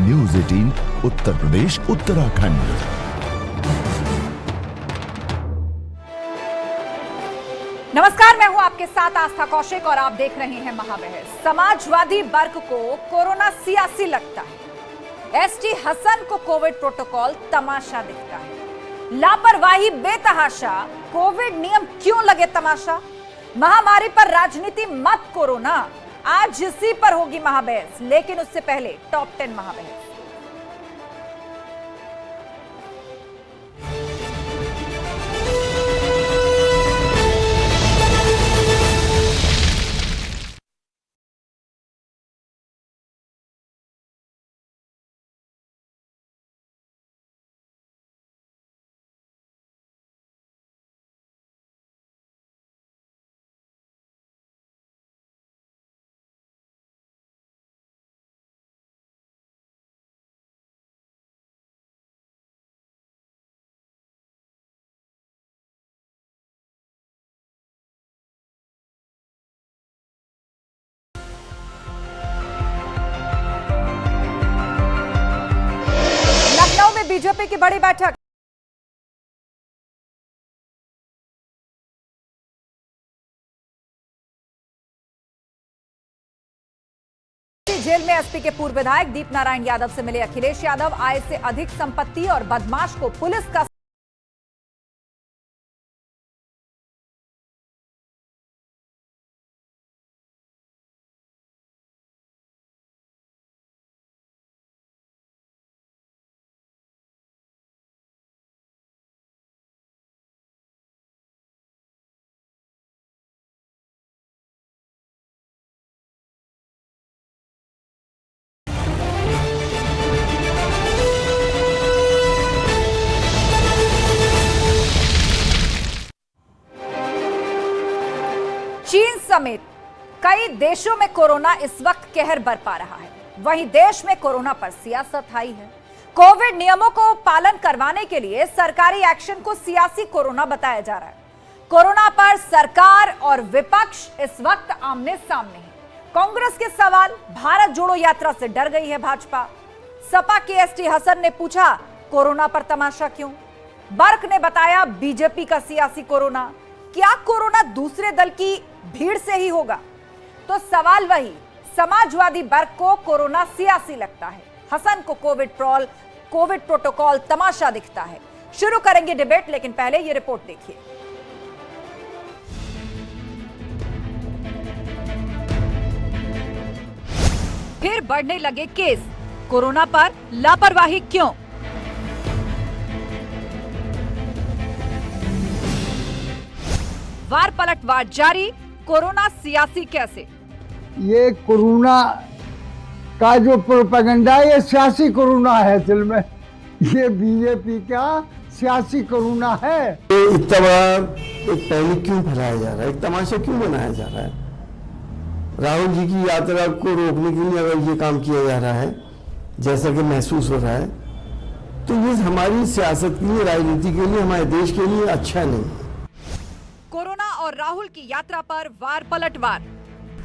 News 18 Uttar Pradesh Uttarakhand. नमस्कार, मैं हूं आपके साथ आस्था कौशिक और आप देख रहे हैं महाबहस। समाजवादी वर्ग को कोरोना सियासी लगता है। एसटी हसन को कोविड प्रोटोकॉल तमाशा दिखता है। लापरवाही बेतहाशा, कोविड नियम क्यों लगे तमाशा? महामारी पर राजनीति मत कोरोना, आज इसी पर होगी महाबहस। लेकिन उससे पहले टॉप 10 महाबहस। बीजेपी की बड़ी बैठक। जेल में एसपी के पूर्व विधायक दीप नारायण यादव से मिले अखिलेश यादव। आय से अधिक संपत्ति और बदमाश को पुलिस का चीन समेत कई देशों में कोरोना इस वक्त कहर बरपा रहा है। वहीं देश में कोरोना पर सियासत आई है। कोविड नियमों को पालन करवाने के लिए सरकारी एक्शन को सियासी कोरोना बताया जा रहा है। कोरोना पर सरकार और विपक्ष इस वक्त आमने सामने है। कांग्रेस के सवाल, भारत जोड़ो यात्रा से डर गई है भाजपा। सपा के एसटी हसन ने पूछा, कोरोना पर तमाशा क्यों? बर्क ने बताया, बीजेपी का सियासी कोरोना। क्या कोरोना दूसरे दल की भीड़ से ही होगा? तो सवाल वही, समाजवादी वर्ग को कोरोना सियासी लगता है, हसन को कोविड प्रोटोकॉल तमाशा दिखता है। शुरू करेंगे डिबेट, लेकिन पहले ये रिपोर्ट देखिए। फिर बढ़ने लगे केस, कोरोना पर लापरवाही क्यों? वार पलटवार जारी, कोरोना सियासी कैसे? ये कोरोना का जो प्रोपेगेंडा है, ये सियासी कोरोना है। असल में ये बीजेपी का सियासी कोरोना है। इतना बड़ा एक पैनिक क्यों फैलाया जा रहा है, एक तमाशा क्यों बनाया जा रहा है? राहुल जी की यात्रा को रोकने के लिए अगर ये काम किया जा रहा है, जैसा कि महसूस हो रहा है, तो ये हमारी सियासत के लिए, राजनीति के लिए, हमारे देश के लिए अच्छा नहीं है। कोरोना और राहुल की यात्रा पर वार पलटवार।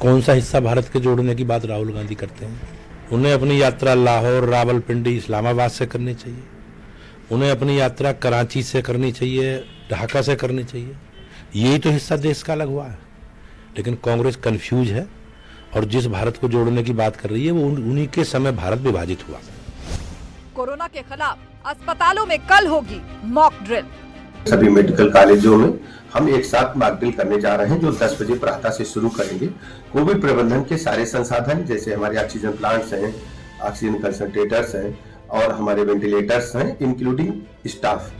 कौन सा हिस्सा भारत के जोड़ने की बात राहुल गांधी करते हैं? उन्हें अपनी यात्रा लाहौर, रावलपिंडी, इस्लामाबाद से करनी चाहिए। उन्हें अपनी यात्रा कराची से करनी चाहिए, ढाका से करनी चाहिए। यही तो हिस्सा देश का अलग हुआ है। लेकिन कांग्रेस कंफ्यूज है और जिस भारत को जोड़ने की बात कर रही है वो उन्हीं के समय भारत विभाजित हुआ। कोरोना के खिलाफ अस्पतालों में कल होगी मॉक ड्रिल। सभी मेडिकल कॉलेजों में हम एक साथ मॉक ड्रिल करने जा रहे हैं, जो 10 बजे प्रातः से शुरू करेंगे। कोविड प्रबंधन के सारे संसाधन, जैसे हमारे ऑक्सीजन प्लांट्स हैं, ऑक्सीजन कंसंट्रेटर्स हैं और हमारे वेंटिलेटर्स हैं, इंक्लूडिंग स्टाफ।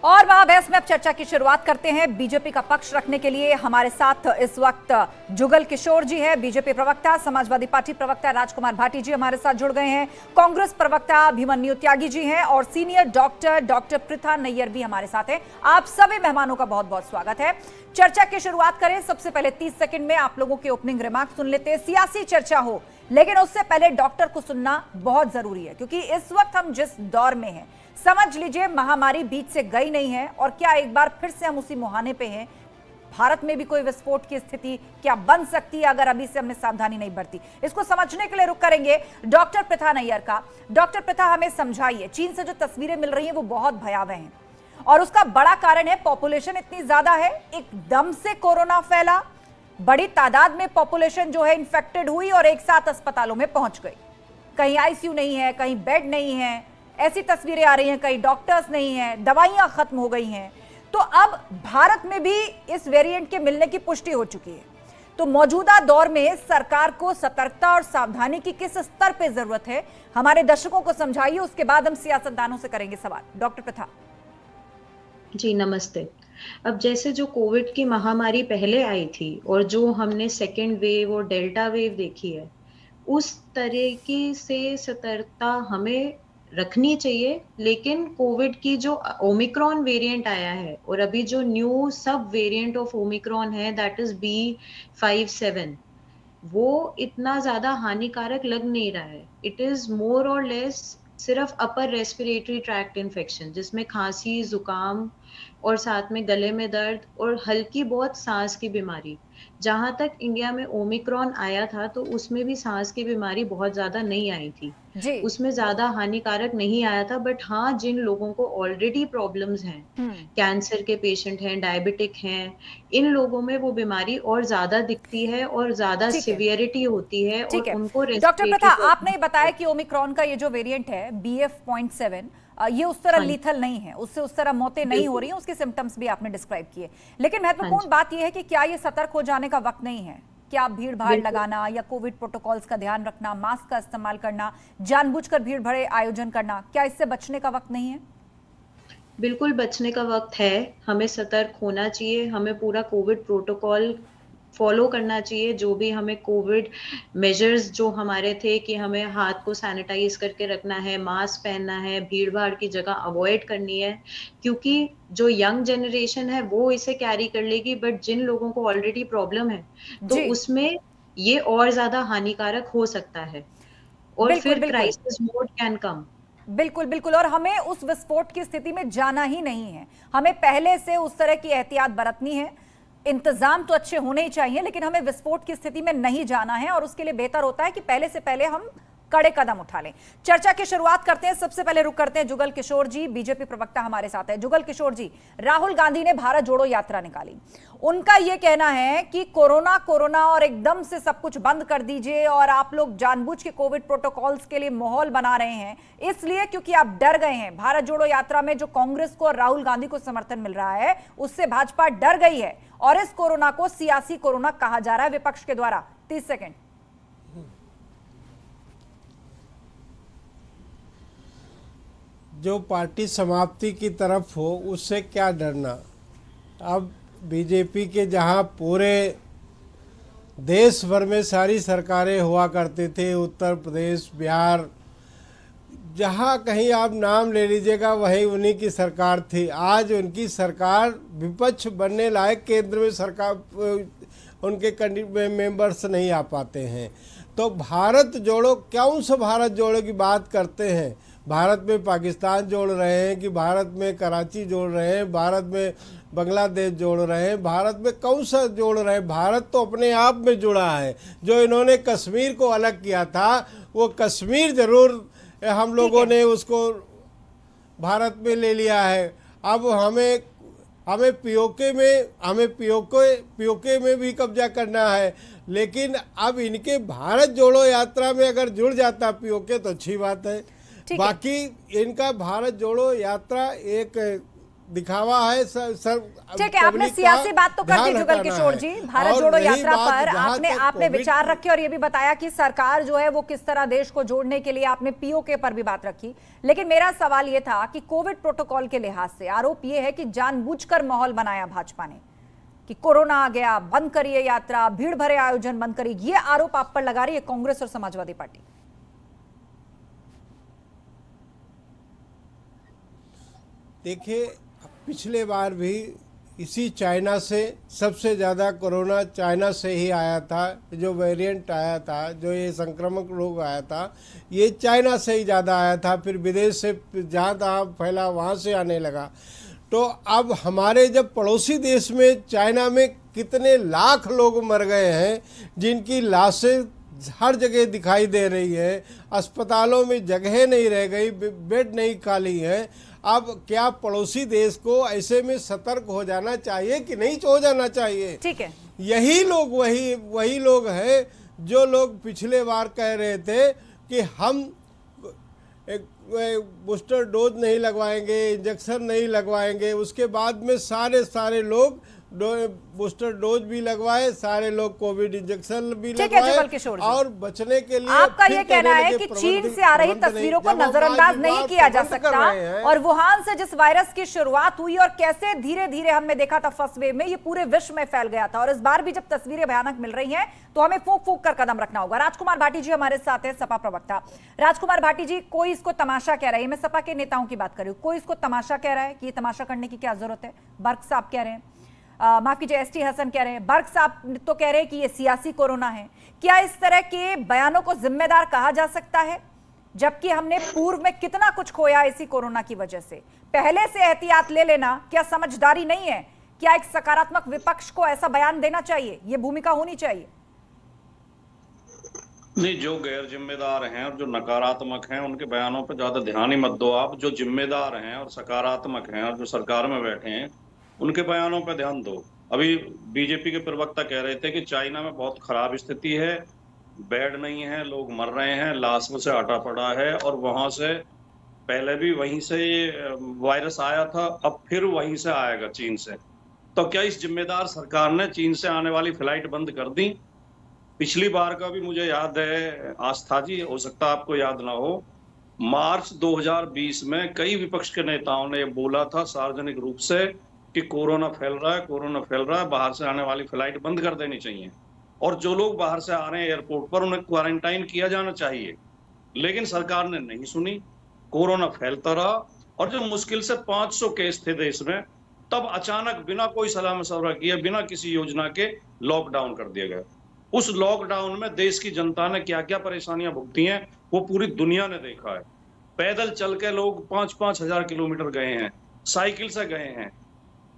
और महाबहस में अब चर्चा की शुरुआत करते हैं। बीजेपी का पक्ष रखने के लिए हमारे साथ इस वक्त जुगल किशोर जी है, बीजेपी प्रवक्ता। समाजवादी पार्टी प्रवक्ता राजकुमार भाटी जी हमारे साथ जुड़ गए हैं। कांग्रेस प्रवक्ता अभिमन्यु त्यागी जी हैं और सीनियर डॉक्टर पृथा नैयर भी हमारे साथ हैं। आप सभी मेहमानों का बहुत बहुत स्वागत है। चर्चा की शुरुआत करें। सबसे पहले 30 सेकंड में आप लोगों के ओपनिंग रिमार्क सुन लेते हैं। सियासी चर्चा हो लेकिन उससे पहले डॉक्टर को सुनना बहुत जरूरी है, क्योंकि इस वक्त हम जिस दौर में हैं, समझ लीजिए महामारी बीच से गई नहीं है और क्या एक बार फिर से हम उसी मुहाने पे हैं। भारत में भी कोई विस्फोट की स्थिति क्या बन सकती है अगर अभी से हमने सावधानी नहीं बरती? इसको समझने के लिए रुक करेंगे डॉक्टर प्रथा नैयर का। डॉक्टर प्रथा, हमें समझाइए, चीन से जो तस्वीरें मिल रही हैं वो बहुत भयावह हैं और उसका बड़ा कारण है पॉपुलेशन इतनी ज्यादा है, एकदम से कोरोना फैला, बड़ी तादाद में पॉपुलेशन जो है इन्फेक्टेड हुई और एक साथ अस्पतालों में पहुंच गई। कहीं आईसीयू नहीं है, कहीं बेड नहीं है, ऐसी तस्वीरें आ रही हैं, कहीं डॉक्टर्स नहीं है, दवाइयां खत्म हो गई हैं। तो अब भारत में भी इस वेरिएंट के मिलने की पुष्टि हो चुकी है। तो मौजूदा दौर में सरकार को सतर्कता और सावधानी की किस स्तर पे जरूरत है, हमारे दर्शकों को समझाइए, उसके बाद हम सियासतदानों से करेंगे सवाल। डॉक्टर प्रथा जी नमस्ते। अब जैसे जो कोविड की महामारी पहले आई थी और जो हमने सेकेंड वेव और डेल्टा वेव देखी है, उस तरीके से सतर्कता हमें रखनी चाहिए। लेकिन कोविड की जो ओमिक्रॉन वेरिएंट आया है और अभी जो न्यू सब वेरिएंट ऑफ ओमिक्रॉन है, दैट इज B57, वो इतना ज्यादा हानिकारक लग नहीं रहा है। इट इज मोर और लेस सिर्फ अपर रेस्पिरेटरी ट्रैक्ट इन्फेक्शन, जिसमें खांसी, जुकाम और साथ में गले में दर्द और हल्की बहुत सांस की बीमारी। जहां तक इंडिया में ओमिक्रॉन आया था तो उसमें भी सांस की बीमारी बहुत ज्यादा नहीं आई थी जी। उसमें ज्यादा हानिकारक नहीं आया था। बट हाँ, जिन लोगों को ऑलरेडी प्रॉब्लम्स हैं, कैंसर के पेशेंट हैं, डायबिटिक हैं, इन लोगों में वो बीमारी और ज्यादा दिखती है और ज्यादा सिवियरिटी होती है और उनको डॉक्टर प्रथा, आपने बताया कि ओमिक्रॉन का ये जो वेरिएंट है BF.7, ये उस तरह लीथल नहीं है, उससे उस तरह मौतें नहीं हो रही हैं, उसके सिम्टम्स भी आपने डिस्क्राइब किए। लेकिन महत्वपूर्ण बात यह है कि क्या ये सतर्क हो जाने का वक्त नहीं है? क्या भीड़ भाड़ लगाना या कोविड प्रोटोकॉल्स का ध्यान रखना, मास्क का इस्तेमाल करना, जानबूझकर भीड़ भरे आयोजन करना, क्या इससे बचने का वक्त नहीं है? बिल्कुल बचने का वक्त है। हमें सतर्क होना चाहिए, हमें पूरा कोविड प्रोटोकॉल फॉलो करना चाहिए। जो भी हमें कोविड मेजर्स जो हमारे थे कि हमें हाथ को सैनिटाइज करके रखना है, मास्क पहनना है, भीड़ भाड़ की जगह अवॉइड करनी है, क्योंकि जो यंग जनरेशन है वो इसे कैरी कर लेगी। बट जिन लोगों को ऑलरेडी प्रॉब्लम है तो उसमें ये और ज्यादा हानिकारक हो सकता है और फिर क्राइसिस मोड कैन कम। बिल्कुल बिल्कुल, और हमें उस विस्फोट की स्थिति में जाना ही नहीं है। हमें पहले से उस तरह की एहतियात बरतनी है। इंतजाम तो अच्छे होने ही चाहिए, लेकिन हमें विस्फोट की स्थिति में नहीं जाना है और उसके लिए बेहतर होता है कि पहले से पहले हम कड़े कदम उठा लें। चर्चा की शुरुआत करते हैं। सबसे पहले रुक करते हैं जुगल किशोर जी, बीजेपी प्रवक्ता हमारे साथ है। जुगल किशोर जी, राहुल गांधी ने भारत जोड़ो यात्रा निकाली। उनका यह कहना है कि कोरोना कोरोना और एकदम से सब कुछ बंद कर दीजिए और आप लोग जानबूझ के कोविड प्रोटोकॉल्स के लिए माहौल बना रहे हैं, इसलिए क्योंकि आप डर गए हैं। भारत जोड़ो यात्रा में जो कांग्रेस को और राहुल गांधी को समर्थन मिल रहा है उससे भाजपा डर गई है और इस कोरोना को सियासी कोरोना कहा जा रहा है विपक्ष के द्वारा। 30 सेकेंड। जो पार्टी समाप्ति की तरफ हो उससे क्या डरना। अब बीजेपी के जहां पूरे देश भर में सारी सरकारें हुआ करती थी, उत्तर प्रदेश, बिहार, जहां कहीं आप नाम ले लीजिएगा वहीं उन्हीं की सरकार थी। आज उनकी सरकार विपक्ष बनने लायक केंद्र में सरकार उनके मेंबर्स नहीं आ पाते हैं। तो भारत जोड़ो, क्यों से भारत जोड़ो की बात करते हैं? भारत में पाकिस्तान जोड़ रहे हैं कि भारत में कराची जोड़ रहे हैं, भारत में बांग्लादेश जोड़ रहे हैं, भारत में कौन सा जोड़ रहे हैं? भारत तो अपने आप में जुड़ा है। जो इन्होंने कश्मीर को अलग किया था वो कश्मीर जरूर हम लोगों ने उसको भारत में ले लिया है। अब हमें पीओके में भी कब्जा करना है। लेकिन अब इनके भारत जोड़ो यात्रा में अगर जुड़ जाता पीओके तो अच्छी बात है। बाकी इनका भारत जोड़ो यात्रा एक दिखावा है। ठीक है, आपने सियासी बात तो कर दी जुगल किशोर जी। भारत जोड़ो यात्रा पर आपने विचार रखे और ये भी बताया कि सरकार जो है वो किस तरह देश को जोड़ने के लिए, आपने पीओके पर भी बात रखी। लेकिन मेरा सवाल ये था कि कोविड प्रोटोकॉल के लिहाज से आरोप ये है कि जानबूझकर माहौल बनाया भाजपा ने कि कोरोना आ गया, बंद करिए यात्रा, भीड़ भरे आयोजन बंद करिए। ये आरोप आप पर लगा रही है कांग्रेस और समाजवादी पार्टी। देखिए, पिछले बार भी इसी चाइना से सबसे ज़्यादा कोरोना चाइना से ही आया था। जो वेरिएंट आया था, जो ये संक्रामक रोग आया था, ये चाइना से ही ज़्यादा आया था। फिर विदेश से जहाँ तहाँ फैला, वहाँ से आने लगा। तो अब हमारे जब पड़ोसी देश में चाइना में कितने लाख लोग मर गए हैं, जिनकी लाशें हर जगह दिखाई दे रही है, अस्पतालों में जगह नहीं रह गई, बेड नहीं खाली है। अब क्या पड़ोसी देश को ऐसे में सतर्क हो जाना चाहिए कि नहीं हो जाना चाहिए? ठीक है, यही लोग वही लोग हैं जो लोग पिछले बार कह रहे थे कि हम बूस्टर डोज नहीं लगवाएंगे, इंजेक्शन नहीं लगवाएंगे। उसके बाद में सारे लोग बूस्टर डोज भी लगवाए, सारे लोग कोविड इंजेक्शन भी लगवाए, और बचने के लिए आपका ये कहना है कि चीन से आ रही तस्वीरों को नजरअंदाज नहीं किया जा सकता, और वुहान से जिस वायरस की शुरुआत हुई और कैसे धीरे धीरे हमने देखा था फर्स्ट वेव में, ये पूरे विश्व में फैल गया था। और इस बार भी जब तस्वीरें भयानक मिल रही हैं तो हमें फूंक फूंक कर कदम रखना होगा। राजकुमार भाटी जी हमारे साथ है, सपा प्रवक्ता। राजकुमार भाटी जी, कोई इसको तमाशा कह रहा है, मैं सपा के नेताओं की बात कर रही हूँ, कोई इसको तमाशा कह रहा है कि ये तमाशा करने की क्या जरूरत है? बर्क साहब कह रहे हैं, माफ कीजिए एसटी हसन कह रहे हैं, बर्क साहब तो कह रहे हैं कि ये सियासी कोरोना है। क्या इस तरह के बयानों को जिम्मेदार कहा जा सकता है, जबकि हमने पूर्व में कितना कुछ खोया इसी कोरोना की वजह से? पहले से एहतियात ले लेना क्या समझदारी नहीं है? क्या एक सकारात्मक विपक्ष को ऐसा बयान देना चाहिए, ये भूमिका होनी चाहिए? नहीं, जो गैर जिम्मेदार हैं और जो नकारात्मक हैं उनके बयानों पर ज्यादा ध्यान ही मत दो आप। जो जिम्मेदार हैं और सकारात्मक हैं और जो सरकार में बैठे हैं उनके बयानों पर ध्यान दो। अभी बीजेपी के प्रवक्ता कह रहे थे कि चाइना में बहुत खराब स्थिति है, बेड नहीं है, लोग मर रहे हैं, लाशों से आटा पड़ा है, और वहां से पहले भी वहीं से ये वायरस आया था, अब फिर वहीं से आएगा चीन से। तो क्या इस जिम्मेदार सरकार ने चीन से आने वाली फ्लाइट बंद कर दी? पिछली बार का भी मुझे याद है, आस्था जी, हो सकता है आपको याद ना हो, मार्च 2020 में कई विपक्ष के नेताओं ने बोला था सार्वजनिक रूप से कि कोरोना फैल रहा है, कोरोना फैल रहा है, बाहर से आने वाली फ्लाइट बंद कर देनी चाहिए, और जो लोग बाहर से आ रहे हैं एयरपोर्ट पर उन्हें क्वारंटाइन किया जाना चाहिए। लेकिन सरकार ने नहीं सुनी, कोरोना फैलता रहा, और जब मुश्किल से 500 केस थे देश में, तब अचानक बिना कोई सलाह मशवरा किए, बिना किसी योजना के लॉकडाउन कर दिया गया। उस लॉकडाउन में देश की जनता ने क्या क्या परेशानियां भुगती हैं वो पूरी दुनिया ने देखा है। पैदल चल के लोग 5-5 हजार किलोमीटर गए हैं, साइकिल से गए हैं,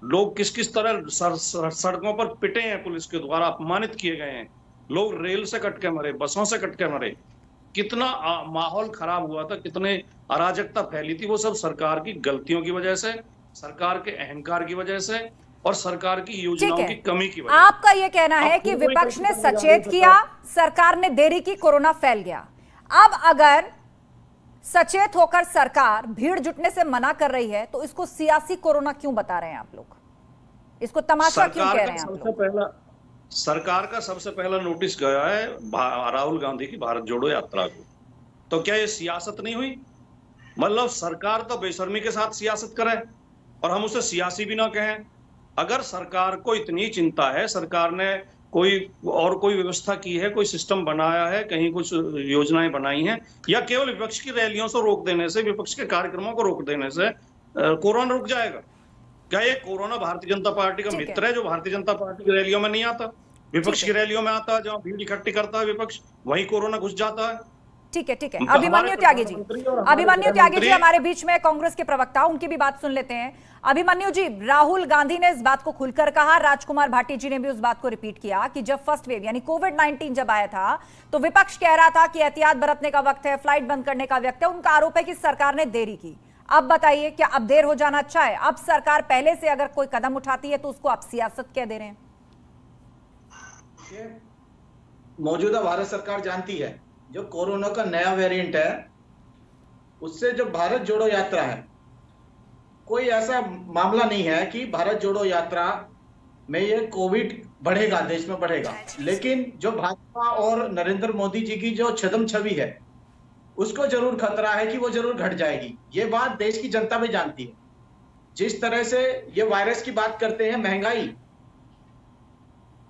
लोग किस किस तरह सड़कों पर पिटे हैं, पुलिस के द्वारा अपमानित किए गए हैं, लोग रेल से कट के मरे, बसों से कट के मरे, कितना माहौल खराब हुआ था, कितने अराजकता फैली थी। वो सब सरकार की गलतियों की वजह से, सरकार के अहंकार की वजह से और सरकार की योजनाओं की कमी की वजह से। आपका यह कहना है कि विपक्ष ने सचेत किया, सरकार ने देरी की, कोरोना फैल गया। अब अगर सचेत होकर सरकार भीड़ जुटने से मना कर रही है तो इसको सियासी कोरोना क्यों बता रहे हैं आप लोग? इसको तमाशा क्यों कह रहे हैं आप लोग? सरकार का सबसे पहला नोटिस गया है राहुल गांधी की भारत जोड़ो यात्रा को। तो क्या ये सियासत नहीं हुई? मतलब सरकार तो बेशर्मी के साथ सियासत करे और हम उसे सियासी भी ना कहें। अगर सरकार को इतनी चिंता है, सरकार ने कोई व्यवस्था की है, कोई सिस्टम बनाया है, कहीं कुछ योजनाएं बनाई हैं, या केवल विपक्ष की रैलियों से रोक देने से, विपक्ष के कार्यक्रमों को रोक देने से कोरोना रुक जाएगा? क्या ये कोरोना भारतीय जनता पार्टी का मित्र है जो भारतीय जनता पार्टी की रैलियों में नहीं आता, विपक्ष की रैलियों में आता है, जहां भीड़ इकट्ठी करता है विपक्ष, वहीं कोरोना घुस जाता है? ठीक है, ठीक है। अभिमन्यु त्यागी जी हमारे बीच में, कांग्रेस के प्रवक्ता, उनकी भी बात सुन लेते हैं। अभिमन्यु जी, राहुल गांधी ने इस बात को खुलकर कहा, राजकुमार भाटी जी ने भी उस बात को रिपीट किया कि जब फर्स्ट वेव यानी कोविड-19 जब आया था तो विपक्ष कह रहा था कि एहतियात बरतने का वक्त है, फ्लाइट बंद करने का वक्त है। उनका आरोप है कि सरकार ने देरी की। अब बताइए, क्या अब देर हो जाना अच्छा है? अब सरकार पहले से अगर कोई कदम उठाती है तो उसको आप सियासत कह दे रहे हैं? मौजूदा भारत सरकार जानती है जो कोरोना का नया वेरिएंट है, उससे जो भारत जोड़ो यात्रा है, कोई ऐसा मामला नहीं है कि भारत जोड़ो यात्रा में ये कोविड बढ़ेगा, देश में बढ़ेगा। लेकिन जो भाजपा और नरेंद्र मोदी जी की जो छद्म छवि है, उसको जरूर खतरा है कि वो जरूर घट जाएगी। ये बात देश की जनता भी जानती है। जिस तरह से ये वायरस की बात करते हैं, महंगाई,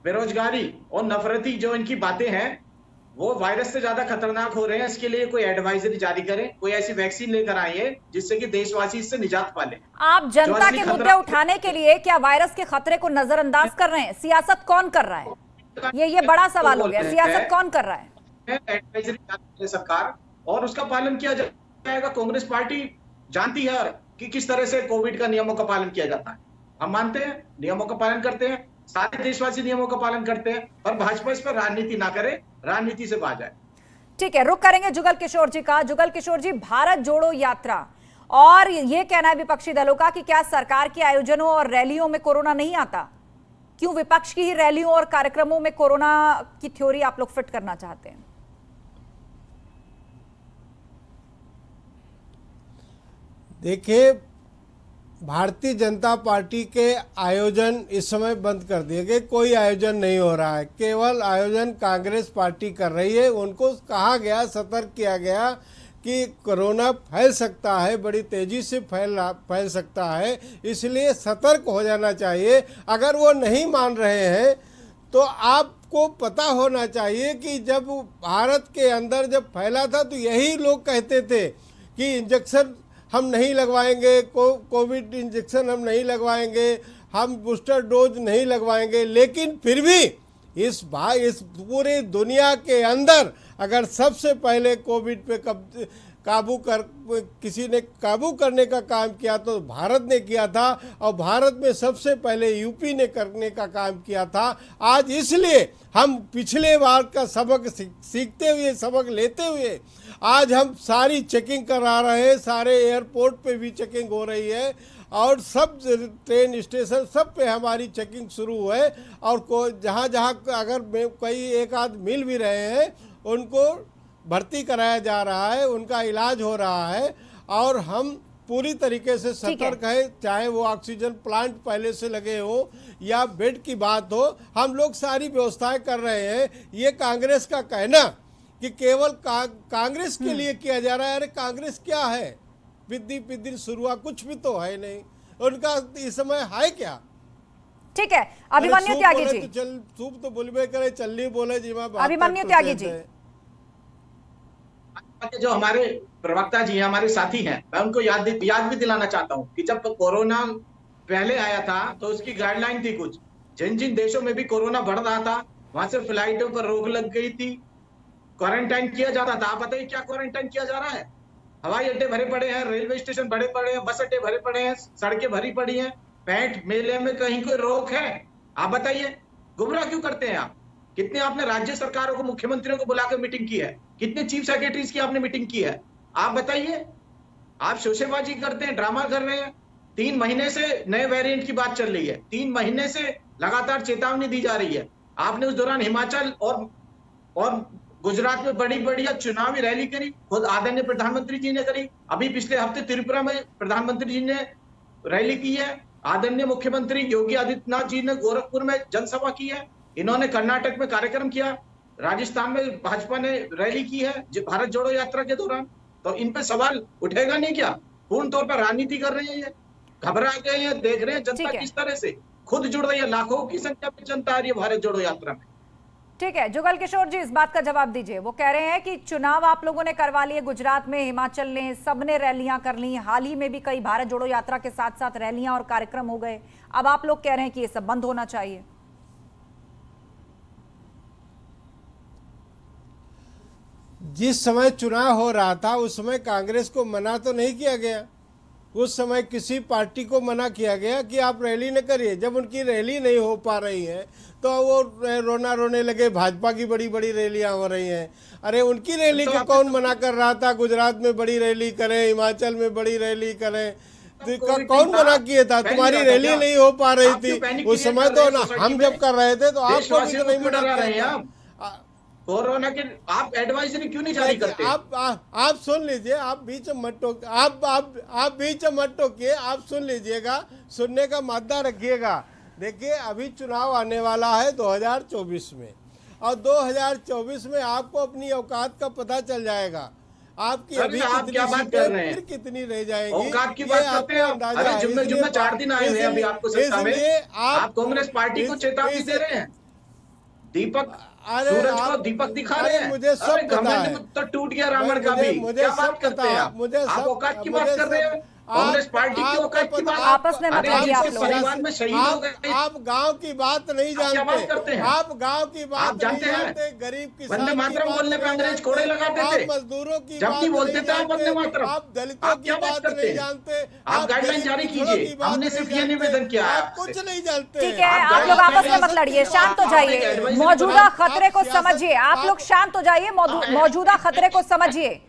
बेरोजगारी और नफरती जो इनकी बातें हैं, वो वायरस से ज्यादा खतरनाक हो रहे हैं, इसके लिए कोई एडवाइजरी जारी करें, कोई ऐसी वैक्सीन लेकर आइए जिससे कि देशवासी इससे निजात पाले। आप जनता के मुद्दे उठाने के लिए क्या वायरस के खतरे को नजरअंदाज कर रहे हैं? सियासत कौन कर रहा है? ये बड़ा सवाल हो गया, सियासत कौन कर रहा है? एडवाइजरी जारी करे सरकार और उसका पालन किया जाएगा। कांग्रेस पार्टी जानती है कि किस तरह से कोविड का नियमों का पालन किया जाता है। हम मानते हैं, नियमों का पालन करते हैं, सारे देशवासी नियमों का पालन करते हैं, और भाजपा इस पर राजनीति ना करे, राजनीति से बाहर जाए। ठीक है, रुक करेंगे जुगल किशोर जी का। जुगल किशोर जी, भारत जोड़ो यात्रा और ये कहना है विपक्षी दलों का कि क्या सरकार के आयोजनों और रैलियों में कोरोना नहीं आता? क्यों विपक्ष की ही रैलियों और कार्यक्रमों में कोरोना की थ्योरी आप लोग फिट करना चाहते हैं? देखिए, भारतीय जनता पार्टी के आयोजन इस समय बंद कर दिए गए, कोई आयोजन नहीं हो रहा है, केवल आयोजन कांग्रेस पार्टी कर रही है। उनको कहा गया, सतर्क किया गया कि कोरोना फैल सकता है, बड़ी तेजी से फैल सकता है, इसलिए सतर्क हो जाना चाहिए। अगर वो नहीं मान रहे हैं तो आपको पता होना चाहिए कि जब भारत के अंदर जब फैला था तो यही लोग कहते थे कि इंजेक्शन हम नहीं लगवाएंगे, कोविड इंजेक्शन हम नहीं लगवाएंगे, हम बूस्टर डोज नहीं लगवाएंगे। लेकिन फिर भी इस पूरे दुनिया के अंदर अगर सबसे पहले कोविड पे किसी ने काबू करने का काम किया तो भारत ने किया था, और भारत में सबसे पहले यूपी ने करने का काम किया था। आज इसलिए हम पिछले बार का सबक सीखते हुए, सबक लेते हुए आज हम सारी चेकिंग करा रहे हैं, सारे एयरपोर्ट पे भी चेकिंग हो रही है, और सब ट्रेन स्टेशन सब पे हमारी चेकिंग शुरू है। और जहाँ अगर कोई एक आध मिल भी रहे हैं उनको भर्ती कराया जा रहा है, उनका इलाज हो रहा है, और हम पूरी तरीके से सतर्क है। चाहे वो ऑक्सीजन प्लांट पहले से लगे हो या बेड की बात हो, हम लोग सारी व्यवस्थाएं कर रहे हैं। ये कांग्रेस का कहना कि केवल कांग्रेस के लिए किया जा रहा है, अरे कांग्रेस क्या है? पिद्दी शुरुआत कुछ भी तो है नहीं, उनका इस समय है क्या? ठीक है, अभिमन्यु त्यागी जी। चल सूप तो बोलबे करे, चलनी बोले जी। अभिमन्यु त्यागी जी, जो हमारे प्रवक्ता जी हैं, हमारे साथी हैं, मैं उनको याद भी दिलाना चाहता हूं कि जब कोरोना पहले आया था तो उसकी गाइडलाइन थी कुछ, जिन देशों में भी कोरोना बढ़ रहा था वहां से फ्लाइटों पर रोक लग गई थी, क्वारंटाइन किया जाता था। आप बताइए क्या क्वारंटाइन किया जा रहा है? हवाई अड्डे भरे पड़े हैं, रेलवे स्टेशन भरे पड़े हैं, बस अड्डे भरे पड़े हैं, सड़कें भरी पड़ी हैं, पैंट मेले में कहीं कोई रोक है? आप बताइए, गुमराह क्यों करते हैं आप? कितने आपने राज्य सरकारों को, मुख्यमंत्रियों को बुलाकर मीटिंग की है? कितने चीफ सेक्रेटरीज की आपने मीटिंग की है? आप बताइए। आप शोशेबाजी करते हैं, ड्रामा कर रहे हैं। 3 महीने से नए वेरिएंट की बात चल रही है, 3 महीने से लगातार चेतावनी दी जा रही है। आपने उस दौरान हिमाचल और गुजरात में बड़ी बढ़िया चुनावी रैली करी, खुद आदरणीय प्रधानमंत्री जी ने करी। अभी पिछले हफ्ते त्रिपुरा में प्रधानमंत्री जी ने रैली की है। आदरणीय मुख्यमंत्री योगी आदित्यनाथ जी ने गोरखपुर में जनसभा की है। इन्होंने कर्नाटक में कार्यक्रम किया, राजस्थान में भाजपा ने रैली की है भारत जोड़ो यात्रा के दौरान। तो इन पे सवाल उठेगा नहीं क्या? पूर्ण तौर पर राजनीति कर रहे हैं, ये घबरा गए हैं। देख रहे हैं जनता किस तरह से खुद जुड़ रही है, लाखों की संख्या में जनता आ रही है भारत जोड़ो यात्रा में। ठीक है, जुगल किशोर जी इस बात का जवाब दीजिए। वो कह रहे हैं कि चुनाव आप लोगों ने करवा लिए, गुजरात में, हिमाचल ने, सबने रैलियां कर ली, हाल ही में भी कई भारत जोड़ो यात्रा के साथ साथ रैलियां और कार्यक्रम हो गए। अब आप लोग कह रहे हैं कि ये सब बंद होना चाहिए। जिस समय चुनाव हो रहा था उस समय कांग्रेस को मना तो नहीं किया गया, उस समय किसी पार्टी को मना किया गया कि आप रैली न करिए। जब उनकी रैली नहीं हो पा रही है तो वो रोने लगे, भाजपा की बड़ी बड़ी रैलियां हो रही हैं। अरे उनकी रैली को कौन मना कर रहा था? गुजरात में बड़ी रैली करें, हिमाचल में बड़ी रैली करें, कौन मना किया था? तुम्हारी रैली नहीं हो पा रही थी उस समय, तो ना हम जब कर रहे थे तो आपको भी तो नहीं मना किया। कोरोना के आप एडवाइजरी क्यों नहीं जारी करते? आप सुन लीजिए, आप बीच में मत टोक, आप बीच में मत टोकिए, आप सुन लीजिएगा, सुनने का मादा रखिएगा। देखिए, अभी चुनाव आने वाला है 2024 में, और 2024 में आपको अपनी औकात का पता चल जाएगा। आपकी अभी क्या बात कर रहे हैं? फिर कितनी रह जाएगी, औकात की बात करते हैं आप? अरे जुम्मे 4 दिन आए हैं अभी आपको सत्ता में, आप कांग्रेस पार्टी को चेतावनी दे रहे हैं। दीपक, सूरज को दीपक दिखा रहे हैं। मुझे सब अरे पता है, घमंड तो टूट गया रावण का भी। मुझे क्या सब बात करते हैं आप? मुझे आप सब औकात की बात कर रहे हैं, कांग्रेस पार्टी की औकात की बात। आपस में मत लड़िए आप लोग। परिवार में शहीद हो गए। आप गांव की बात नहीं जानते। क्या बात करते हैं? आप गांव की बात आप जानते नहीं हैं? जानते, गरीब किसान वंदे की मातरम बात बोलने पे नहीं अंग्रेज जानते, कोड़े लगाते थे। आप मजदूरों की जब बात भी बोलते नहीं थे आप वंदे जानते, मातरम। आप दलितों आप की क्या बात बात करते नहीं हैं? जानते, आप गाइडलाइन जारी गरीब कीजिए। की बात हमने नहीं सिर्फ ये जानते, निवेदन किया है आप आपसे। कुछ नहीं जानते। ठीक है, आप आप लोग गाइडलाइन आपस में मत जारी लड़िए, कीजिए। शांत हो आप जाइए। एडवाइजरी मौजूदा बनाओ। खतरे को समझिए, आप लोग शांत हो जाइए। मौजूदा खतरे को समझिए।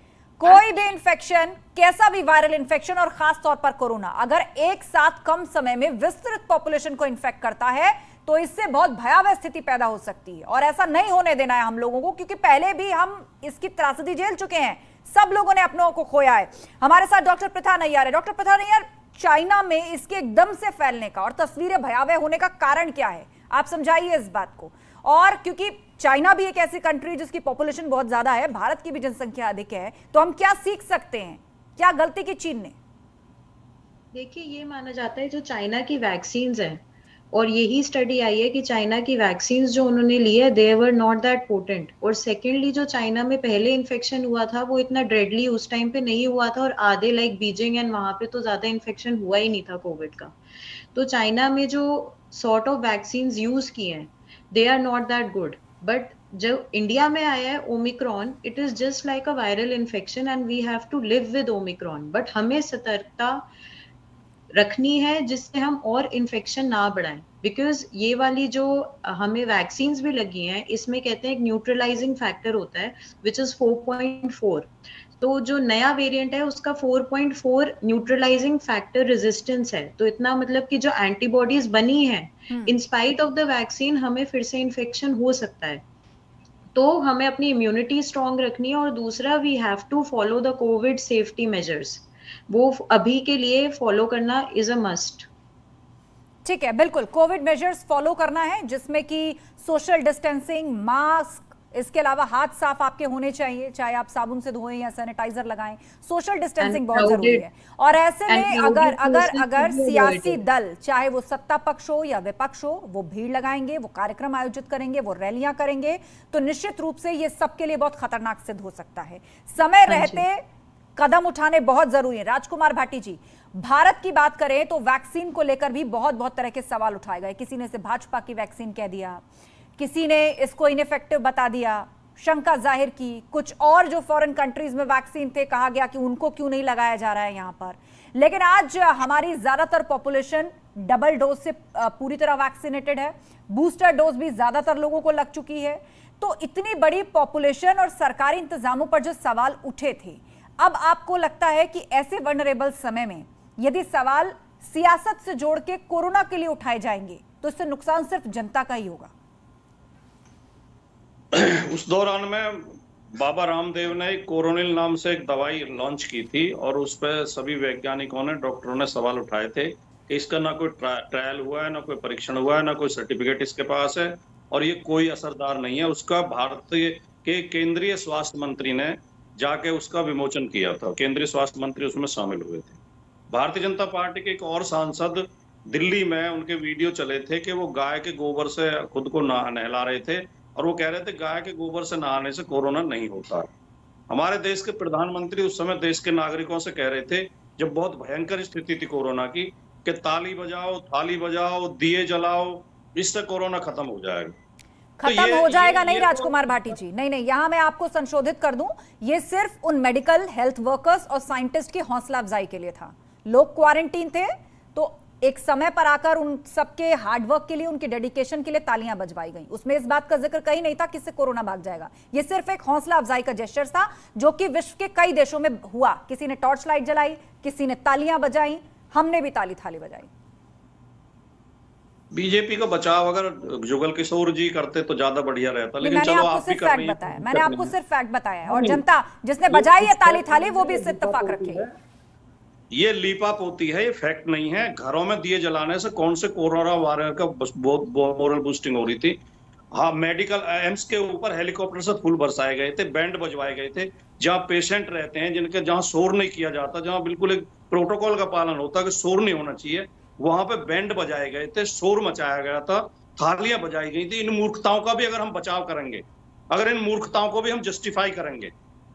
कोई भी इन्फेक्शन, कैसा भी वायरल इन्फेक्शन और खास तौर पर कोरोना, अगर एक साथ कम समय में विस्तृत पॉपुलेशन को इन्फेक्ट करता है तो इससे बहुत भयावह स्थिति पैदा हो सकती है। और ऐसा नहीं होने देना है हम लोगों को, क्योंकि पहले भी हम इसकी त्रासदी झेल चुके हैं। सब लोगों ने अपनों को खोया है। हमारे साथ डॉक्टर प्रथा नैयर है। डॉक्टर प्रथा नैयर, चाइना में इसके एकदम से फैलने का और तस्वीरें भयावह होने का कारण क्या है, आप समझाइए इस बात को। और क्योंकि चाइना भी एक ऐसी कंट्री जिसकी पॉपुलेशन बहुत ज्यादा है, भारत की भी जनसंख्या अधिक है, तो हम क्या सीख सकते हैं, क्या गलती की चीन ने? देखिए, ये माना जाता है जो चाइना की वैक्सीन्स हैं, और यही स्टडी आई है कि चाइना की वैक्सीन्स जो उन्होंने ली है, दे वर नॉट दैट पोटेंट। और सेकेंडली, जो चाइना में पहले इन्फेक्शन हुआ था वो इतना ड्रेडली उस टाइम पे नहीं हुआ था, और आधे लाइक बीजिंग एंड वहां पे तो ज्यादा इन्फेक्शन हुआ ही नहीं था कोविड का। तो चाइना में जो सॉर्ट ऑफ वैक्सीन्स यूज किए हैं, they are not that good. But जो इंडिया में आया है omicron, it is just like a viral infection and we have to live with omicron. But हमें सतर्कता रखनी है जिससे हम और इन्फेक्शन ना बढ़ाएं, बिकॉज ये वाली जो हमें वैक्सीन्स भी लगी हैं, इसमें कहते हैं एक न्यूट्रलाइजिंग फैक्टर होता है विच इज 4.4। तो जो नया वेरिएंट है उसका 4.4 न्यूट्रलाइजिंग फैक्टर रेजिस्टेंस है। तो इतना मतलब कि जो एंटीबॉडीज बनी है, in spite of the vaccine हमें फिर से इन्फेक्शन हो सकता है। तो हमें अपनी इम्यूनिटी स्ट्रॉन्ग रखनी है। और दूसरा, we have to follow the covid safety measures, वो अभी के लिए फॉलो करना इज अ मस्ट। ठीक है, बिल्कुल कोविड मेजर्स फॉलो करना है, जिसमें कि सोशल डिस्टेंसिंग, मास्क, इसके अलावा हाथ साफ आपके होने चाहिए, चाहे आप साबुन से धोएं या सैनिटाइजर लगाएं। सोशल डिस्टेंसिंग बहुत जरूरी है। और ऐसे में अगर सियासी दल, चाहे वो सत्ता पक्ष हो या विपक्ष हो, वो भीड़ लगाएंगे, वो कार्यक्रम आयोजित करेंगे, वो रैलियां करेंगे, तो निश्चित रूप से ये सबके लिए बहुत खतरनाक सिद्ध हो सकता है। समय रहते कदम उठाने बहुत जरूरी है। राजकुमार भाटी जी, भारत की बात करें तो वैक्सीन को लेकर भी बहुत तरह के सवाल उठाए गए। किसी ने इसे भाजपा की वैक्सीन कह दिया, किसी ने इसको इनइफेक्टिव बता दिया, शंका जाहिर की। कुछ और जो फॉरेन कंट्रीज में वैक्सीन थे, कहा गया कि उनको क्यों नहीं लगाया जा रहा है यहां पर। लेकिन आज हमारी ज्यादातर पॉपुलेशन डबल डोज से पूरी तरह वैक्सीनेटेड है, बूस्टर डोज भी ज्यादातर लोगों को लग चुकी है। तो इतनी बड़ी पॉपुलेशन और सरकारी इंतजामों पर जो सवाल उठे थे, अब आपको लगता है कि ऐसे वल्नरेबल समय में यदि सवाल सियासत से जोड़ के कोरोना के लिए उठाए जाएंगे तो इससे नुकसान सिर्फ जनता का ही होगा? उस दौरान में बाबा रामदेव ने कोरोनिल नाम से एक दवाई लॉन्च की थी, और उस पर सभी वैज्ञानिकों ने, डॉक्टरों ने सवाल उठाए थे कि इसका ना कोई ट्रायल हुआ है, ना कोई परीक्षण हुआ है, ना कोई सर्टिफिकेट इसके पास है, और ये कोई असरदार नहीं है। उसका भारतीय के केंद्रीय स्वास्थ्य मंत्री ने जाके उसका विमोचन किया था। केंद्रीय स्वास्थ्य मंत्री उसमें शामिल हुए थे। भारतीय जनता पार्टी के एक और सांसद दिल्ली में, उनके वीडियो चले थे कि वो गाय के गोबर से खुद को नहला रहे थे, और वो कह रहे थे गाय के गोबर से नहाने से कोरोना नहीं होता। हमारे देश के प्रधानमंत्री उस समय देश के नागरिकों से कह रहे थे, जब बहुत भयंकर स्थिति थी कोरोना की, कि ताली बजाओ, थाली बजाओ, दिए जलाओ, इससे कोरोना खत्म हो जाएगा। खत्म हो जाएगा नहीं राजकुमार भाटी जी, नहीं, यहां मैं आपको संशोधित कर दूं, ये सिर्फ उन मेडिकल हेल्थ वर्कर्स और साइंटिस्ट की हौसला अफजाई के लिए था। लोग क्वारंटीन थे, तो एक समय पर आकर उन सबके हार्डवर्क के लिए, उनके डेडिकेशन के लिए तालियां बजवाई गई। उसमें इस बात का जिक्र कहीं नहीं था कि इससे कोरोना भाग जाएगा। ये सिर्फ एक हौसला अफजाई का जेस्चर था, जो कि विश्व के कई देशों में हुआ। किसी ने टॉर्च लाइट जलाई, किसी ने तालियां बजाई, हमने भी ताली थाली बजाई। बीजेपी का बचाव अगर जुगल किशोर जी करते तो ज्यादा बढ़िया रहता, लेकिन मैंने चलो आपको आप भी सिर्फ कर फैक्ट रही हैं। बताया, मैंने आपको सिर्फ फैक्ट बताया है, और जनता जिसने बजाई है ताली थाली वो भी इससे इत्तेफाक रखेगी। ये लीपाप होती है, ये फैक्ट नहीं है। घरों में दिए जलाने से कौन से कोरोना वायरस का मोरल बूस्टिंग हो रही थी। हाँ, मेडिकल एम्स के ऊपर हेलीकॉप्टर से फूल बरसाए गए थे, बैंड बजवाए गए थे। जहाँ पेशेंट रहते हैं, जिनके जहाँ शोर नहीं किया जाता, जहाँ बिल्कुल एक प्रोटोकॉल का पालन होता है कि शोर नहीं होना चाहिए, वहां पे बैंड बजाए गए थे, शोर मचाया गया था, थालियां बजाई गई थी। इन मूर्खताओं का भी अगर हम बचाव करेंगे, अगर इन मूर्खताओं को भी हम जस्टिफाई करेंगे,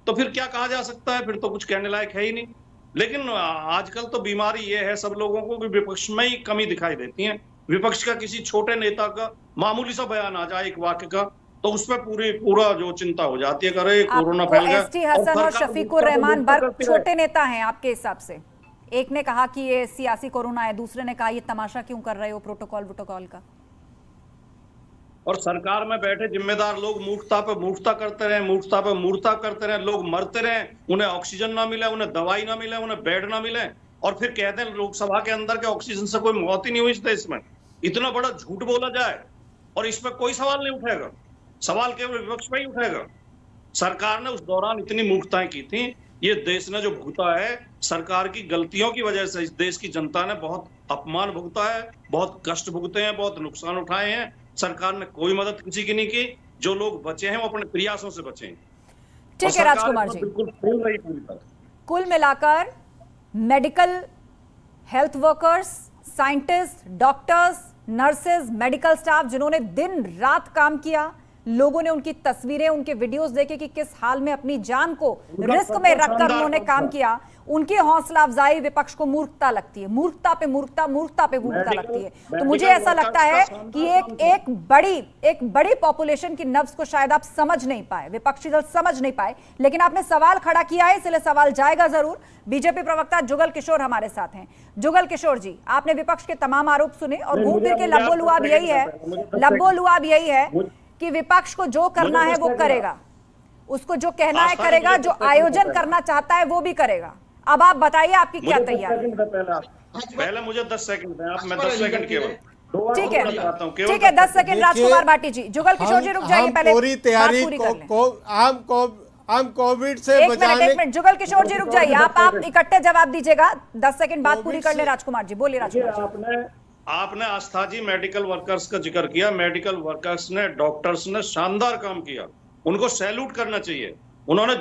तो फिर क्या कहा जा सकता है? फिर तो कुछ कहने लायक है ही नहीं। लेकिन आजकल तो बीमारी ये है सब लोगों को कि विपक्ष में ही कमी दिखाई देती है। विपक्ष का किसी छोटे नेता का मामूली सा बयान आ जाए एक वाक्य का, तो उस पर पूरा जो चिंता हो जाती है, अरे कोरोना फैल गया। एसटी हसन और शफीकुर रहमान बर्क छोटे नेता हैं आपके हिसाब से? एक ने कहा कि ये सियासी कोरोना है, दूसरे ने कहा ये तमाशा क्यों कर रहे हो प्रोटोकॉल का। और सरकार में बैठे जिम्मेदार लोग मूर्खता पे मूर्खता करते रहे, मूर्खता पे मूर्खता करते रहे, लोग मरते रहे, उन्हें ऑक्सीजन ना मिले, उन्हें दवाई ना मिले, उन्हें बेड ना मिले, और फिर कहते हैं लोकसभा के अंदर के ऑक्सीजन से कोई मौत ही नहीं हुई इस देश में। इतना बड़ा झूठ बोला जाए और इस पर कोई सवाल नहीं उठेगा। सवाल केवल विपक्ष पे ही उठेगा। सरकार ने उस दौरान इतनी मूर्खताएं की थी। ये देश ने जो भुगता है सरकार की गलतियों की वजह से, इस देश की जनता ने बहुत अपमान भुगता है, बहुत कष्ट भुगते हैं, बहुत नुकसान उठाए हैं। सरकार ने कोई मदद किसी की नहीं की। जो लोग बचे हैं वो अपने प्रयासों से बचे हैं। ठीक है राजकुमार जी, बिल्कुल फेल रही पूरी तरह। कुल मिलाकर medical health workers, scientist, doctors, nurses, medical staff जिन्होंने दिन रात काम किया, लोगों ने उनकी तस्वीरें, उनके वीडियोस देखे कि किस हाल में अपनी जान को रिस्क में रखकर उन्होंने काम किया, उनकी हौसला अफजाई विपक्ष को मूर्खता लगती है। मूर्खता पे मूर्खता लगती है। तो मुझे ऐसा लगता है कि एक बड़ी पॉपुलेशन की नब्ज को शायद आप समझ नहीं पाए, विपक्षी दल समझ नहीं पाए, लेकिन आपने सवाल खड़ा किया है, इसलिए सवाल जाएगा जरूर। बीजेपी प्रवक्ता जुगल किशोर हमारे साथ हैं। जुगल किशोर जी, आपने विपक्ष के तमाम आरोप सुने और घूम फिर के लब्बो-लुआब यही है कि विपक्ष को जो करना है वो करेगा, उसको जो कहना है करेगा, जो आयोजन करना चाहता है वो भी करेगा। अब आप बताइए आपकी क्या तैयारी है? पहले मुझे 10 सेकंड दें आप, मैं 10 सेकंड केवल। ठीक है 10 सेकंड राजकुमार भाटी जी। जुगल किशोर जी रुक जाइए, पहले पूरी तैयारी हम कोविड से बचाने। एक मिनट जुगल किशोर जी रुक जाइए, आप इकट्ठे जवाब दीजिएगा। 10 सेकंड बात पूरी कर ले राजकुमार जी, बोलिए राजकुमार जी। आपने आस्था जी मेडिकल वर्कर्स का जिक्र किया। मेडिकल वर्कर्स ने, डॉक्टर्स ने शानदार काम किया, उनको सैल्यूट करना चाहिए। उन्होंने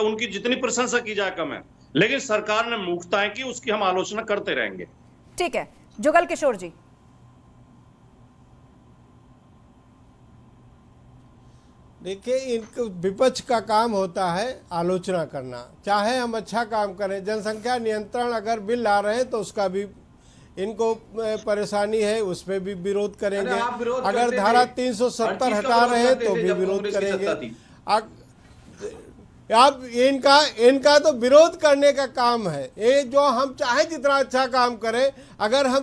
उनकी जितनी प्रशंसा की जाए कम है, लेकिन सरकार ने मूर्खताएं की, उसकी हम आलोचना करते रहेंगे। ठीक है जुगल किशोर जी। देखिए, इनको विपक्ष का काम होता है आलोचना करना, चाहे हम अच्छा काम करें। जनसंख्या नियंत्रण अगर बिल ला रहे हैं तो उसका भी इनको परेशानी है, उस पर भी विरोध करेंगे। अगर धारा 370 हटा रहे हैं तो भी विरोध करेंगे। अब इनका तो विरोध करने का काम है। ये जो हम चाहे जितना अच्छा काम करें, अगर हम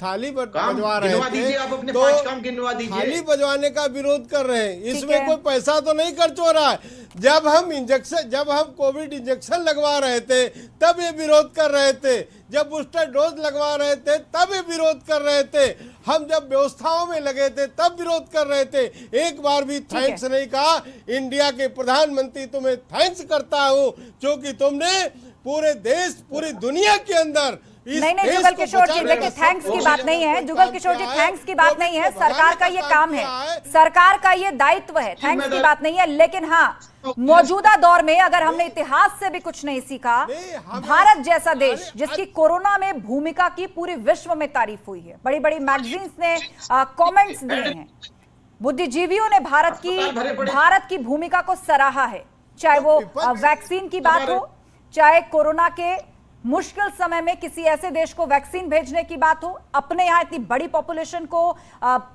थाली बजवा रहे थे तो थाली बजवाने का विरोध कर रहे हैं, इसमें कोई पैसा तो नहीं खर्च हो रहा है। जब हम कोविड इंजेक्शन लगवा रहे थे तब ये विरोध कर रहे थे, जब बूस्टर डोज लगवा रहे थे तब ये विरोध कर रहे थे, हम जब व्यवस्थाओं में लगे थे तब विरोध कर रहे थे। एक बार भी थैंक्स नहीं कहा। इंडिया के प्रधानमंत्री तुम्हें थैंक्स करता हूँ, क्योंकि तुमने पूरे देश, पूरी दुनिया के अंदर नहीं जुगल किशोर जी, देखिए थैंक्स की बात नहीं है। जुगल किशोर जी, थैंक्स की बात नहीं है, सरकार का ये काम है, सरकार का ये दायित्व है, थैंक्स की बात नहीं है। लेकिन हाँ, मौजूदा दौर में अगर हमने इतिहास से भी कुछ नहीं सीखा, भारत जैसा देश जिसकी कोरोना में भूमिका की पूरे विश्व में तारीफ हुई है, बड़ी बड़ी मैगजीन्स ने कमेंट्स दिए हैं, बुद्धिजीवियों ने भारत की भूमिका को सराहा है, चाहे वो वैक्सीन की बात हो, चाहे कोरोना के मुश्किल समय में किसी ऐसे देश को वैक्सीन भेजने की बात हो, अपने यहाँ इतनी बड़ी पॉपुलेशन को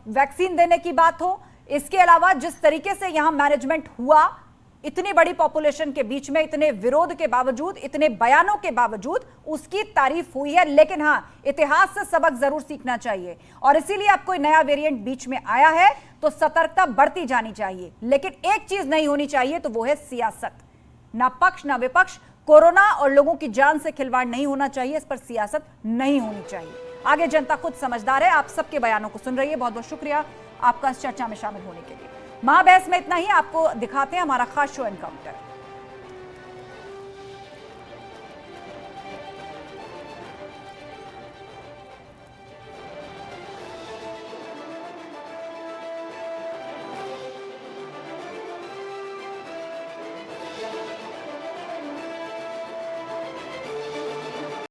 वैक्सीन देने की बात हो। इसके अलावा जिस तरीके से यहाँ मैनेजमेंट हुआ, इतनी बड़ी पॉपुलेशन के बीच में, इतने विरोध के बावजूद, इतने बयानों के बावजूद उसकी तारीफ हुई है। लेकिन हाँ, इतिहास से सबक जरूर सीखना चाहिए और इसीलिए अब कोई नया वेरिएंट बीच में आया है तो सतर्कता बढ़ती जानी चाहिए। लेकिन एक चीज नहीं होनी चाहिए, तो वो है सियासत। ना पक्ष ना विपक्ष, कोरोना और लोगों की जान से खिलवाड़ नहीं होना चाहिए, इस पर सियासत नहीं होनी चाहिए। आगे जनता खुद समझदार है। आप सबके बयानों को सुन रही है, बहुत बहुत शुक्रिया आपका इस चर्चा में शामिल होने के लिए। महाबहस में इतना ही, आपको दिखाते हैं हमारा खास शो एनकाउंटर।